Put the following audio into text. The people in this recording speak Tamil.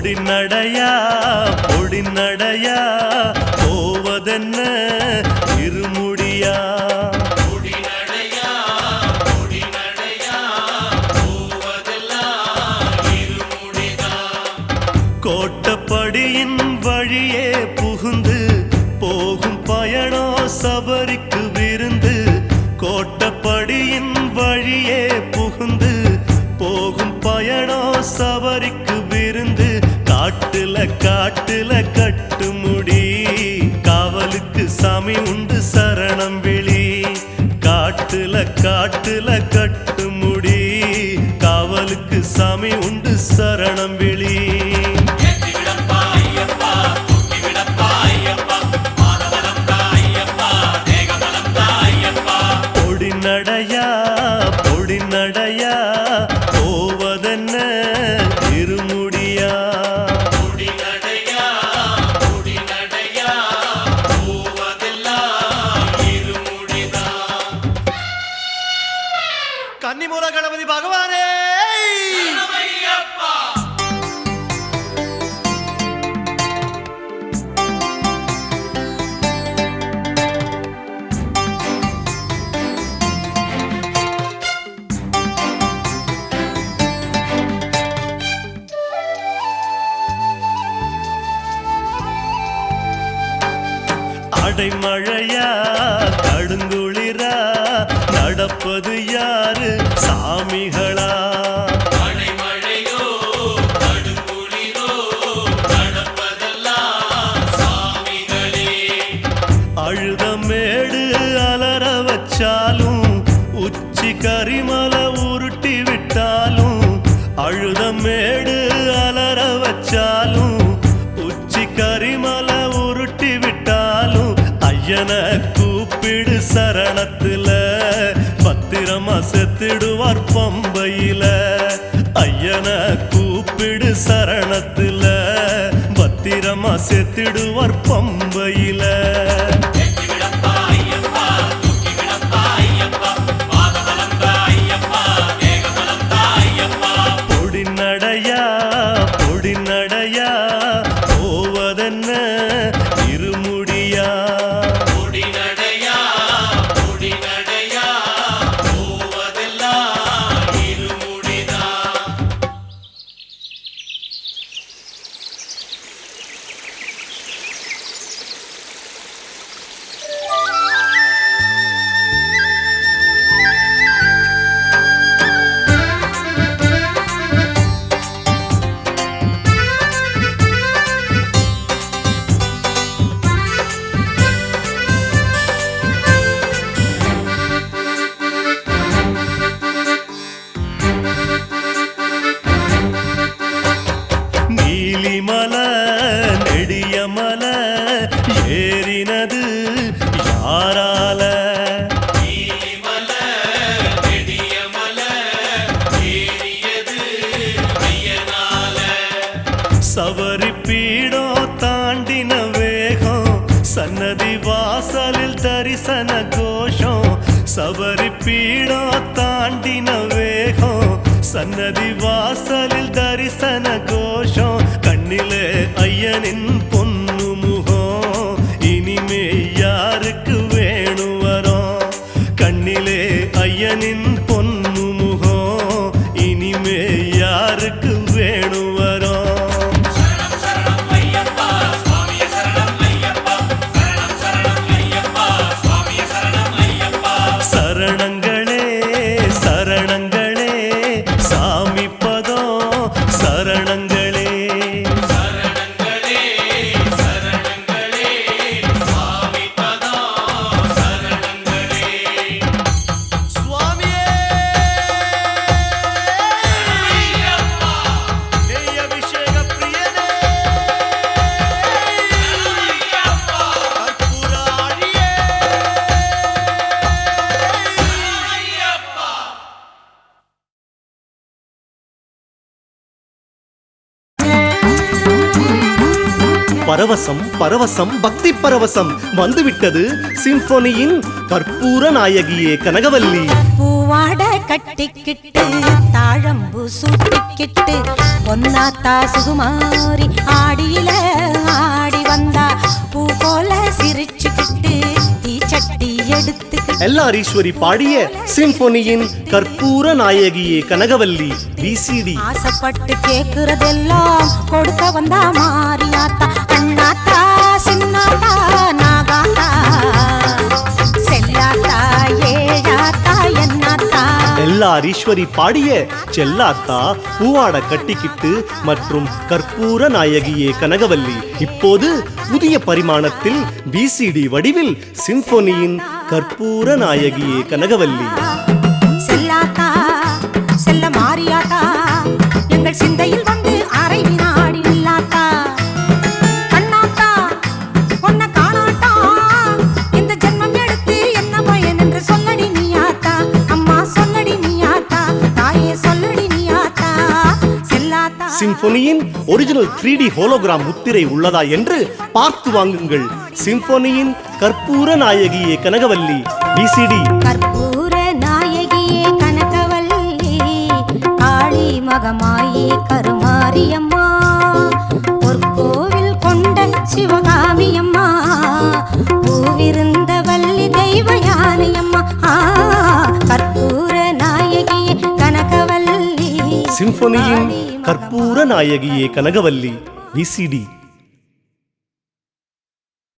பொடிநடையா பொடிநடையா போவதென்ன இருமுடியா பொடிநடையா பொடிநடையா போவதெல்லாம் இருமுடிதான் கோட்டப்படியின் வழியே புகுந்து போகும் பயணோ சபரிக்கு விருந்து கோட்டப்படியின் வழியே புகுந்து போகும் பயணோ சபரிக்கு விருந்து காட்டுல காட்டுல கட்டுமுடி காவலுக்கு சாமி உண்டு சரணம் விழி காட்டுல காட்டுல கட்டுமுடி காவலுக்கு சாமி உண்டு சரணம் விழி பொடிநடையா பொடிநடையா போவதென்ன இருமுடியா பொடிநடையா பொடிநடையா போவதெல்லாம் இருமுடிதான் கன்னிமூல கணபதி பகவானே சரணமையப்பா அடைமழையா கடுங்குளிரா நடப்பது யாரு சாமிகளா மழையோ கடுங்குளிரோ நடப்பதெல்லாம் சாமிகளே அழுதமேடு அலற வச்சாலும் உச்சி கரிமலை உருட்டி விட்டாலும் அழுதமேடு அலற வச்சாலும் உச்சி கரிமலை உருட்டி விட்டாலும் ஐயனை கூப்பிடு சரணத்துல பத்திரமா செத்திடுவார் பம்பையில ஐயனை கூப்பிடு சரணத்துல பத்திரமா செத்திடுவார் பம்பையில பொடிநடையா பொடிநடையா போவதென்ன இருமுடியா பொடிநடையா பொடிநடையா போவதெல்லாம் இருமுடிதான் நீலிமலை நெடியமலை ஏறினது யாரால நீலிமலை நெடியமலை ஏறியது ஐயனால சபரி பீடம் தாண்டின வேகம் சன்னதி வாசலில் தரிசன கோஷம் சபரி பீடம் தாண்டின வேகம் சன்னதி வாசலில் தரிசன கோஷம் கண்ணிலே ஐயனின் பொன்னு முகம் இனிமே யாருக்கு வேணும் வரோம் கண்ணிலே ஐயனின் பொன்னு முகம் இனிமே யாருக்கு வேணும் வரோம் சரணம் சரணம் ஐயப்பா சுவாமியே சரணம் ஐயப்பா சரணம் சரணம் ஐயப்பா சுவாமியே சரணம் ஐயப்பா சரணங்களே சரணங்களே சாமி பதம் சரணங்களே சரணங்களே சரணங்களே சுவாமி பதம் சரணங்களே சுவாமியே ஐயப்பா நெய் அபிஷேக பிரியனே ஐயப்பா கற்பூர ஆழியே ஐயப்பா பரவசம் பரவசம் பக்தி பரவசம் வந்துவிட்டது சிம்பொனியின் கற்பூர நாயகியே கனகவல்லி பூவா மாட கட்டிக்கிட்டு தாழம்பு சூட்டிக்கிட்டு பொன்னாத்தா சுகுமாரி ஆடியில ஆடி வந்தா பூ போல சிரிச்சுக்கிட்டு தீச்சட்டி எடுத்துக்கிட்டு எல்லாரீஸ்வரி பாடிய சிம்பொனியின் கற்பூர நாயகியே கனகவல்லி விசிடி. ஆசைப்பட்டு கேக்குறதெல்லாம் கொடுக்க வந்தா மாரியாத்தா அண்ணாத்தா சின்னாத்தா நாகாத்தா செல்லாத்தா ஏழாத்தா என்னாத்தா. எல்லாரீஸ்வரி பாடிய செல்லாத்தா பூவாட கட்டிக்கிட்டு மற்றும் கற்பூர நாயகியே கனகவல்லி இப்போது புதிய பரிமாணத்தில் விசிடி வடிவில் சிம்பொனியின் கற்பூர நாயகியே கனகவல்லி. செல்லாத்தா செல்ல மாரியாத்தா எங்கள் சிந்தையில் வந்து அரை வினாடி நில்லாத்தா கண்ணாத்தா பொன்ன காணாட்டா இந்த ஜென்மம் எடுத்து என்ன பயன் என்று சொல்லடி நீயாத்தா அம்மா சொல்லடி நீயாத்தா தாயே சொல்லடி நீயாத்தா செல்லாத்தா. சிம்பொனியின் ஒரிஜினல் 3D ஹோலோகிராம் முத்திரை உள்ளதா என்று பார்த்து வாங்குங்கள். சிம்பொனியின் கற்பூர நாயகியே கனகவல்லி விசிடி. கற்பூர நாயகியே கனகவல்லி காளி மகமாயி கருமாரியம்மா பொற்கோவில் கொண்ட சிவகாமியம்மா பூவிருந்த வள்ளி தெய்வ யானையம்மா கற்பூர நாயகியே கனகவல்லி. சிம்பொனியின் கற்பூர நாயகியே கனகவல்லி விசிடி.